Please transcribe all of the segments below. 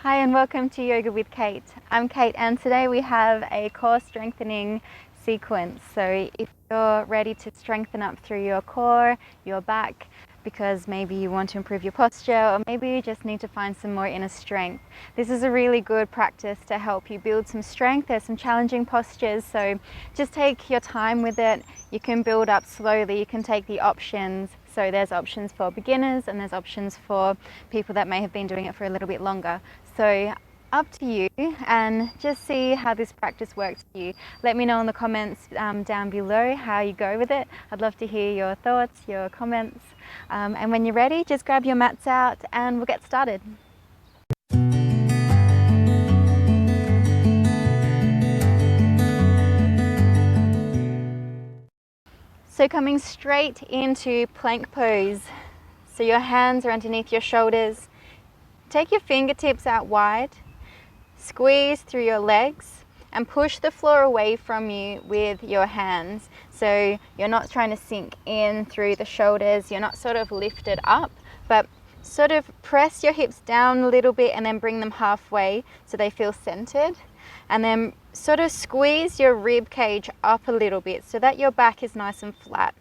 Hi and welcome to Yoga with Kate. I'm Kate and today we have a core strengthening sequence. So if you're ready to strengthen up through your core, your back, because maybe you want to improve your posture or maybe you just need to find some more inner strength, this is a really good practice to help you build some strength. There's some challenging postures, so just take your time with it. You can build up slowly. You can take the options. So there's options for beginners and there's options for people that may have been doing it for a little bit longer. So up to you, and just see how this practice works for you. Let me know in the comments down below how you go with it. I'd love to hear your thoughts, your comments. And when you're ready, just grab your mats out and we'll get started. So coming straight into plank pose. So your hands are underneath your shoulders. Take your fingertips out wide, squeeze through your legs and push the floor away from you with your hands. So you're not trying to sink in through the shoulders, you're not sort of lifted up, but sort of press your hips down a little bit and then bring them halfway so they feel centered. And then sort of squeeze your rib cage up a little bit so that your back is nice and flat.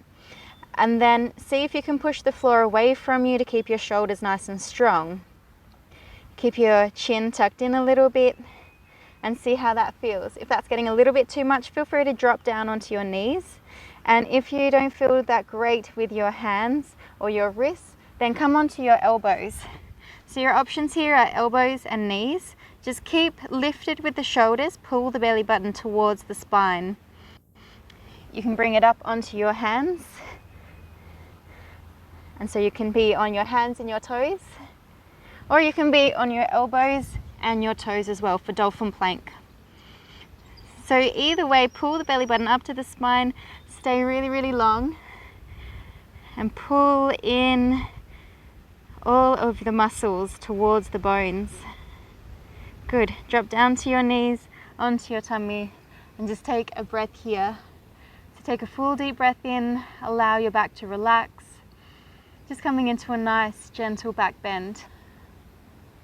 And then see if you can push the floor away from you to keep your shoulders nice and strong. Keep your chin tucked in a little bit and see how that feels. If that's getting a little bit too much, feel free to drop down onto your knees. And if you don't feel that great with your hands or your wrists, then come onto your elbows. So your options here are elbows and knees. Just keep lifted with the shoulders, pull the belly button towards the spine. You can bring it up onto your hands. And so you can be on your hands and your toes, or you can be on your elbows and your toes as well for dolphin plank. So either way, pull the belly button up to the spine, stay really, really long, and pull in all of the muscles towards the bones. Good. Drop down to your knees, onto your tummy, and just take a breath here. So take a full deep breath in, allow your back to relax. Just coming into a nice, gentle back bend.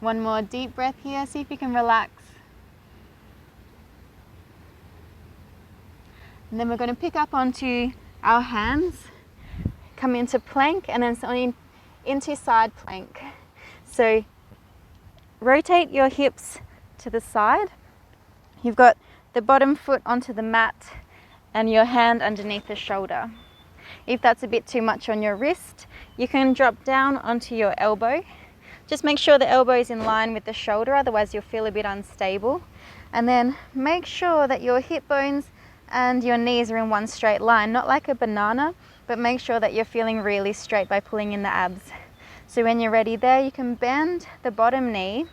One more deep breath here, see if you can relax. And then we're going to pick up onto our hands, come into plank, and then into side plank. So rotate your hips to the side. You've got the bottom foot onto the mat and your hand underneath the shoulder. If that's a bit too much on your wrist, you can drop down onto your elbow. Just make sure the elbow is in line with the shoulder, otherwise you'll feel a bit unstable. And then make sure that your hip bones and your knees are in one straight line, not like a banana, but make sure that you're feeling really straight by pulling in the abs. So when you're ready there, you can bend the bottom knee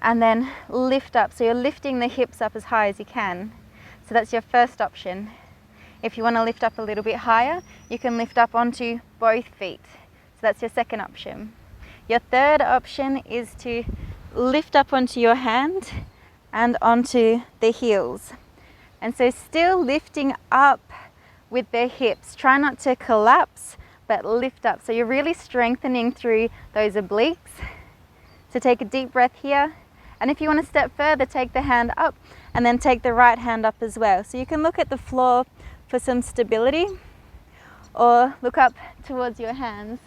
and then lift up. So you're lifting the hips up as high as you can. So that's your first option. If you want to lift up a little bit higher, you can lift up onto both feet. So that's your second option. Your third option is to lift up onto your hand and onto the heels. And so still lifting up with the hips. Try not to collapse, but lift up. So you're really strengthening through those obliques. So take a deep breath here. And if you want to step further, take the hand up and then take the right hand up as well. So you can look at the floor for some stability or look up towards your hands.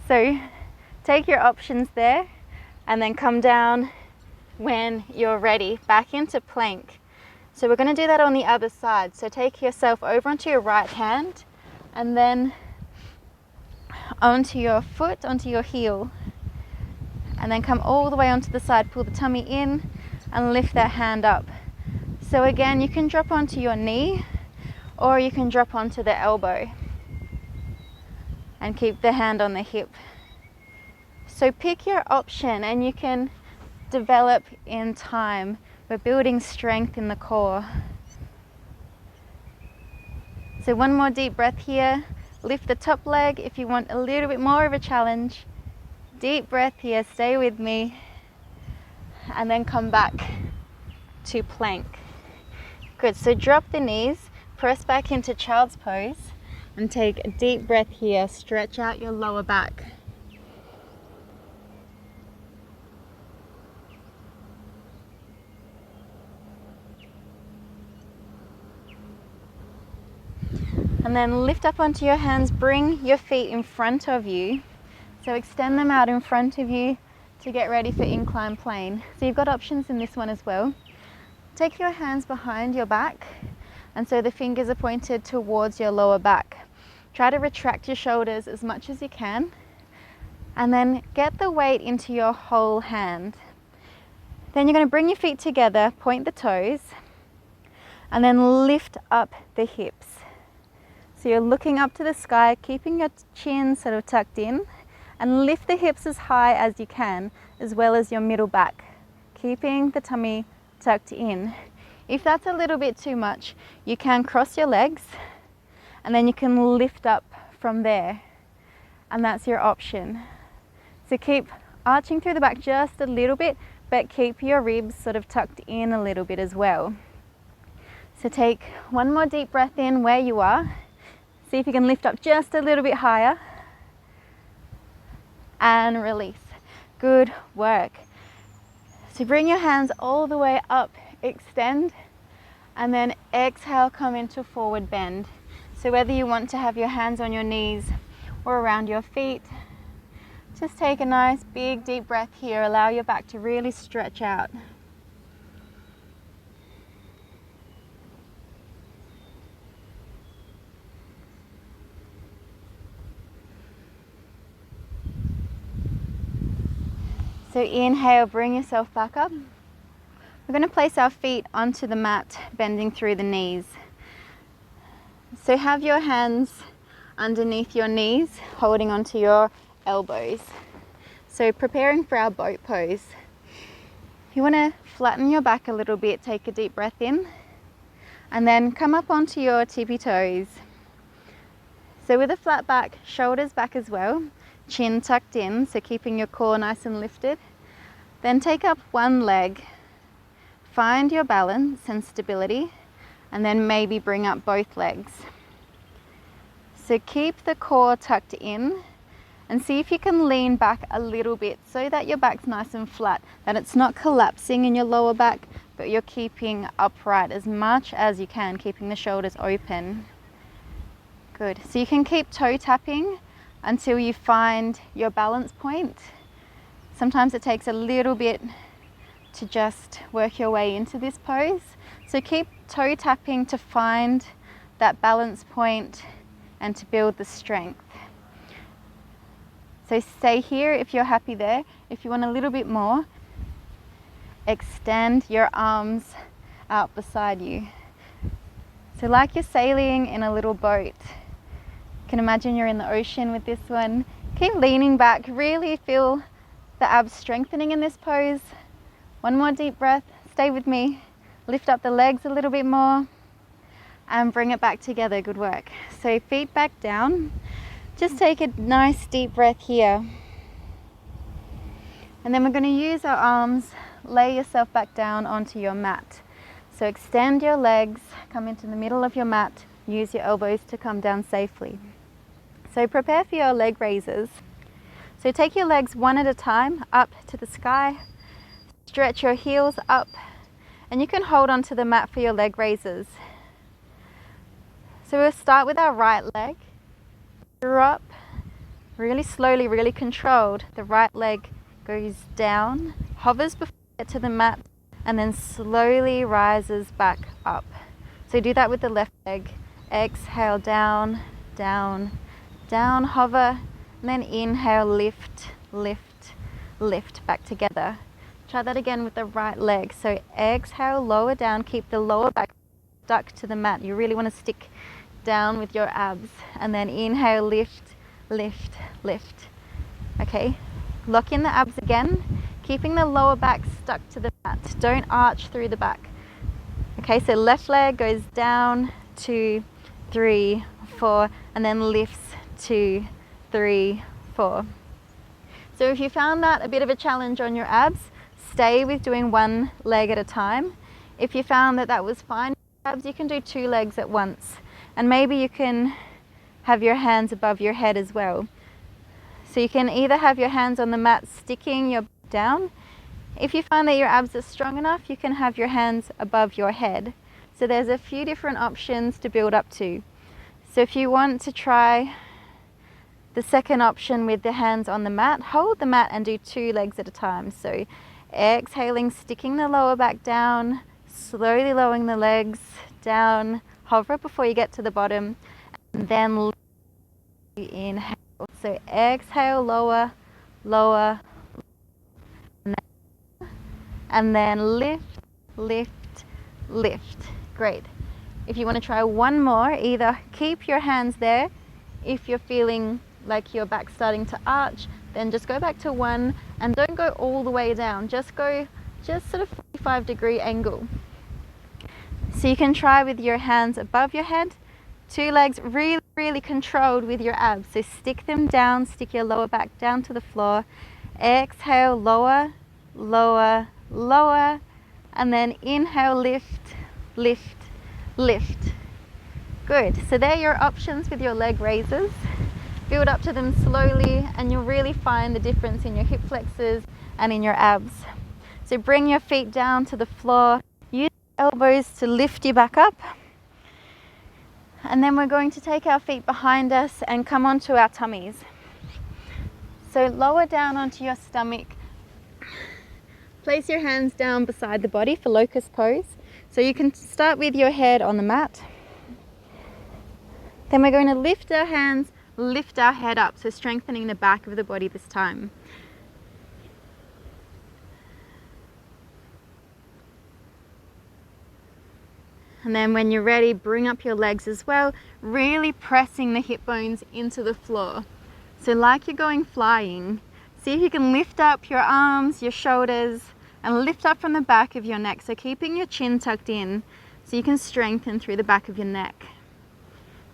So take your options there and then come down when you're ready, back into plank. So we're going to do that on the other side. So take yourself over onto your right hand and then onto your foot, onto your heel. And then come all the way onto the side, pull the tummy in and lift that hand up. So again, you can drop onto your knee or you can drop onto the elbow and keep the hand on the hip. So pick your option and you can develop in time. We're building strength in the core. So one more deep breath here. Lift the top leg if you want a little bit more of a challenge. Deep breath here, stay with me. And then come back to plank. Good, so drop the knees, press back into child's pose and take a deep breath here. Stretch out your lower back. And then lift up onto your hands, bring your feet in front of you. So extend them out in front of you to get ready for incline plane. So you've got options in this one as well. Take your hands behind your back, and so the fingers are pointed towards your lower back. Try to retract your shoulders as much as you can, and then get the weight into your whole hand. Then you're going to bring your feet together, point the toes, and then lift up the hips. So you're looking up to the sky, keeping your chin sort of tucked in, and lift the hips as high as you can, as well as your middle back, keeping the tummy tucked in. If that's a little bit too much, you can cross your legs, and then you can lift up from there, and that's your option. So keep arching through the back just a little bit, but keep your ribs sort of tucked in a little bit as well. So take one more deep breath in where you are. See if you can lift up just a little bit higher. And release. Good work. So bring your hands all the way up, extend, and then exhale, come into forward bend. So whether you want to have your hands on your knees or around your feet, just take a nice big deep breath here. Allow your back to really stretch out. So inhale, bring yourself back up. We're going to place our feet onto the mat, bending through the knees. So have your hands underneath your knees, holding onto your elbows. So preparing for our boat pose. You want to flatten your back a little bit, take a deep breath in, and then come up onto your tippy toes. So with a flat back, shoulders back as well, chin tucked in, so keeping your core nice and lifted. Then take up one leg, find your balance and stability, and then maybe bring up both legs. So keep the core tucked in, and see if you can lean back a little bit so that your back's nice and flat, that it's not collapsing in your lower back, but you're keeping upright as much as you can, keeping the shoulders open. Good. So you can keep toe tapping until you find your balance point. Sometimes it takes a little bit to just work your way into this pose. So keep toe tapping to find that balance point and to build the strength. So stay here if you're happy there. If you want a little bit more, extend your arms out beside you. So like you're sailing in a little boat. You can imagine you're in the ocean with this one. Keep leaning back, really feel the abs strengthening in this pose. One more deep breath, stay with me. Lift up the legs a little bit more and bring it back together, good work. So feet back down. Just take a nice deep breath here. And then we're going to use our arms, lay yourself back down onto your mat. So extend your legs, come into the middle of your mat, use your elbows to come down safely. So prepare for your leg raises. So take your legs one at a time up to the sky, stretch your heels up, and you can hold onto the mat for your leg raises. So we'll start with our right leg. Drop, really slowly, really controlled. The right leg goes down, hovers before you get to the mat, and then slowly rises back up. So do that with the left leg. Exhale, down, down, down, hover, and then inhale, lift, lift, lift, back together. Try that again with the right leg. So exhale, lower down, keep the lower back stuck to the mat. You really want to stick down with your abs, and then inhale, lift, lift, lift. Okay, lock in the abs again, keeping the lower back stuck to the mat. Don't arch through the back. Okay, so left leg goes down, 2, 3, 4, and then lifts, 2, 3, 4. So if you found that a bit of a challenge on your abs, stay with doing one leg at a time. If you found that that was fine, abs, you can do 2 legs at once. And maybe you can have your hands above your head as well. So you can either have your hands on the mat sticking your down. If you find that your abs are strong enough, you can have your hands above your head. So there's a few different options to build up to. So if you want to try the second option with the hands on the mat, hold the mat and do 2 legs at a time. So exhaling, sticking the lower back down, slowly lowering the legs down, hover before you get to the bottom, and then inhale. So exhale, lower, lower, and then lift, lift, lift. Great. If you want to try one more, either keep your hands there. If you're feeling like your back's starting to arch, then just go back to 1 and don't go all the way down. Just go sort of 45-degree angle. So you can try with your hands above your head, 2 legs really, really controlled with your abs. So stick them down, stick your lower back down to the floor. Exhale, lower, lower, lower, and then inhale, lift, lift, lift. Good. So they're your options with your leg raises. Build up to them slowly and you'll really find the difference in your hip flexors and in your abs. So bring your feet down to the floor. Use your elbows to lift you back up. And then we're going to take our feet behind us and come onto our tummies. So lower down onto your stomach. Place your hands down beside the body for locust pose. So you can start with your head on the mat. Then we're going to lift our hands, lift our head up, so strengthening the back of the body this time. And then when you're ready, bring up your legs as well, really pressing the hip bones into the floor. So like you're going flying, see if you can lift up your arms, your shoulders, and lift up from the back of your neck. So keeping your chin tucked in so you can strengthen through the back of your neck.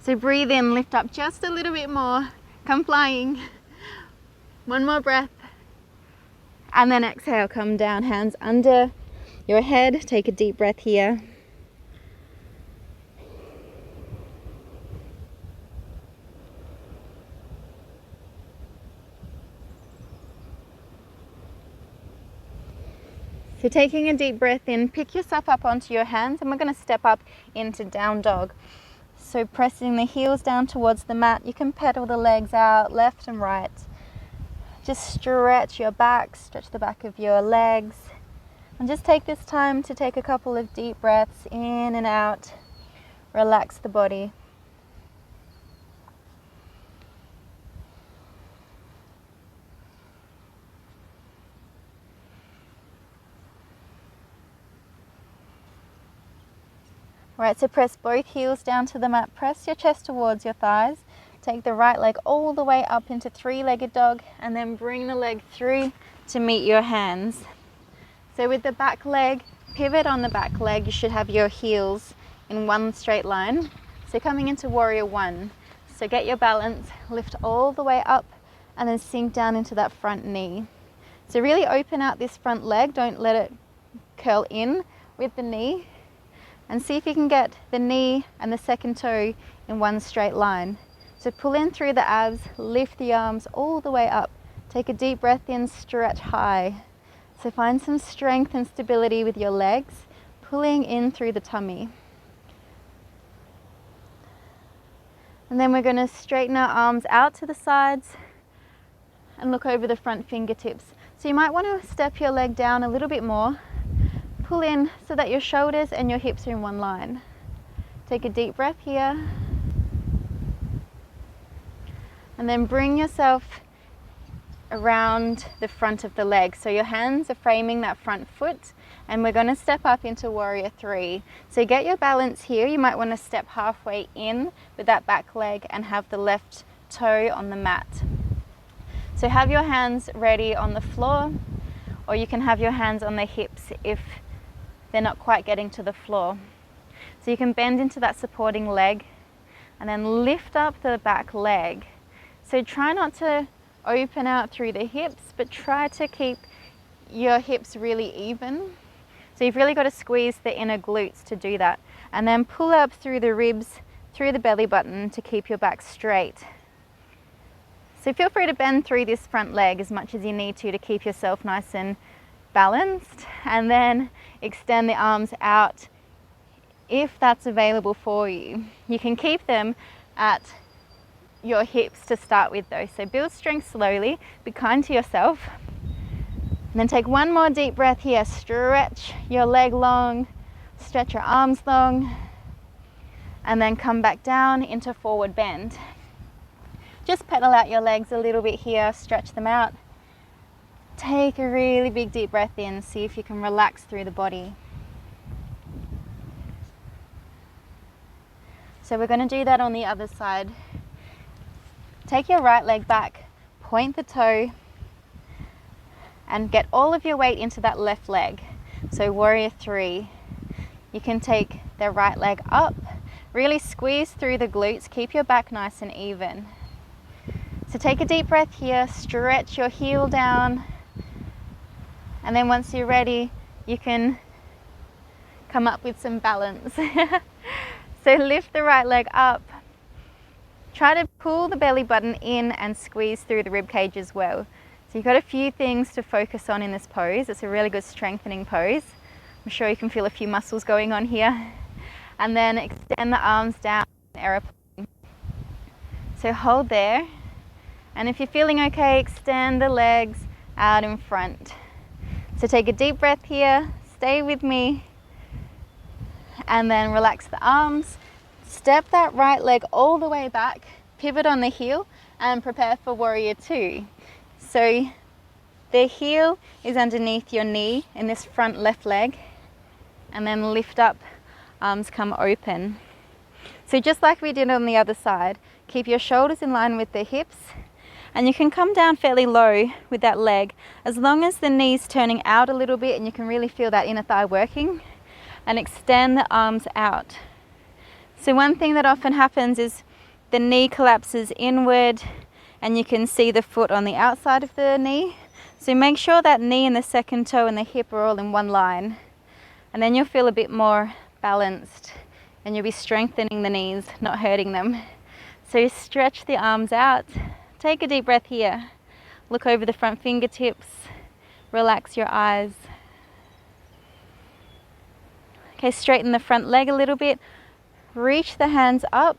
So breathe in, lift up just a little bit more, come flying. One more breath. And then exhale, come down, hands under your head. Take a deep breath here. So taking a deep breath in, pick yourself up onto your hands and we're going to step up into down dog. So pressing the heels down towards the mat, you can pedal the legs out left and right. Just stretch your back, stretch the back of your legs. And just take this time to take a couple of deep breaths in and out. Relax the body. Alright, so press both heels down to the mat, press your chest towards your thighs, take the right leg all the way up into 3-legged dog and then bring the leg through to meet your hands. So with the back leg, pivot on the back leg, you should have your heels in one straight line. So coming into warrior 1, so get your balance, lift all the way up and then sink down into that front knee. So really open out this front leg, don't let it curl in with the knee. And see if you can get the knee and the second toe in one straight line. So pull in through the abs, lift the arms all the way up. Take a deep breath in, stretch high. So find some strength and stability with your legs, pulling in through the tummy. And then we're going to straighten our arms out to the sides and look over the front fingertips. So you might want to step your leg down a little bit more. Pull in so that your shoulders and your hips are in one line. Take a deep breath here. And then bring yourself around the front of the leg. So your hands are framing that front foot and we're going to step up into warrior 3. So get your balance here. You might want to step halfway in with that back leg and have the left toe on the mat. So have your hands ready on the floor or you can have your hands on the hips if they're not quite getting to the floor. So you can bend into that supporting leg and then lift up the back leg. So try not to open out through the hips, but try to keep your hips really even. So you've really got to squeeze the inner glutes to do that. And then pull up through the ribs, through the belly button to keep your back straight. So feel free to bend through this front leg as much as you need to keep yourself nice and balanced, and then extend the arms out if that's available for you. You can keep them at your hips to start with though. So build strength slowly, be kind to yourself. And then take one more deep breath here. Stretch your leg long, stretch your arms long, and then come back down into forward bend. Just pedal out your legs a little bit here, stretch them out. Take a really big deep breath in, see if you can relax through the body. So we're going to do that on the other side. Take your right leg back, point the toe, and get all of your weight into that left leg. So warrior three. You can take the right leg up, really squeeze through the glutes, keep your back nice and even. So take a deep breath here, stretch your heel down, and then once you're ready, you can come up with some balance. So lift the right leg up, try to pull the belly button in and squeeze through the rib cage as well. So you've got a few things to focus on in this pose. It's a really good strengthening pose. I'm sure you can feel a few muscles going on here. And then extend the arms down, aeroplane. So hold there. And if you're feeling okay, extend the legs out in front. So take a deep breath here, stay with me, and then relax the arms. Step that right leg all the way back, pivot on the heel, and prepare for warrior two. So the heel is underneath your knee in this front left leg, and then lift up, arms come open. So just like we did on the other side, keep your shoulders in line with the hips, and you can come down fairly low with that leg as long as the knee's turning out a little bit and you can really feel that inner thigh working, and extend the arms out. So one thing that often happens is the knee collapses inward and you can see the foot on the outside of the knee. So make sure that knee and the second toe and the hip are all in one line, and then you'll feel a bit more balanced and you'll be strengthening the knees, not hurting them. So stretch the arms out. Take a deep breath here. Look over the front fingertips. Relax your eyes. Okay, straighten the front leg a little bit. Reach the hands up,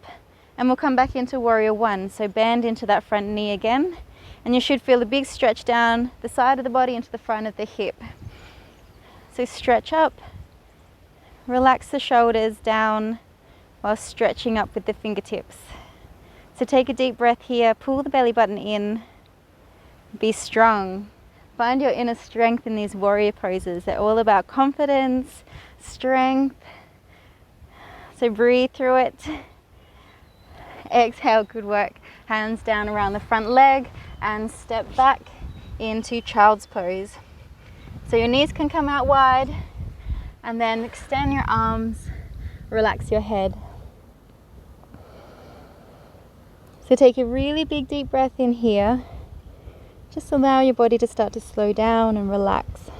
and we'll come back into warrior one. So bend into that front knee again, and you should feel a big stretch down the side of the body into the front of the hip. So stretch up. Relax the shoulders down while stretching up with the fingertips. So take a deep breath here, pull the belly button in, be strong. Find your inner strength in these warrior poses. They're all about confidence, strength. So breathe through it. Exhale, good work. Hands down around the front leg and step back into child's pose. So your knees can come out wide, and then extend your arms, relax your head. So take a really big deep breath in here. Just allow your body to start to slow down and relax.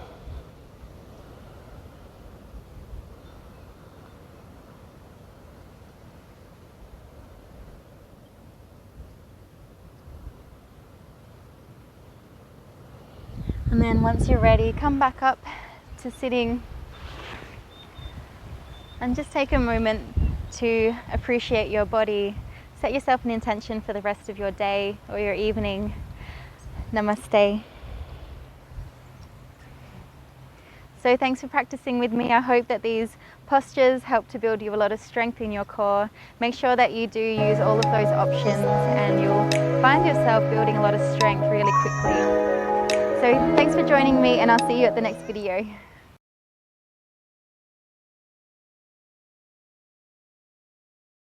And then once you're ready, come back up to sitting and just take a moment to appreciate your body. Set yourself an intention for the rest of your day or your evening. Namaste. So thanks for practicing with me. I hope that these postures help to build you a lot of strength in your core. Make sure that you do use all of those options and you'll find yourself building a lot of strength really quickly. So thanks for joining me, and I'll see you at the next video.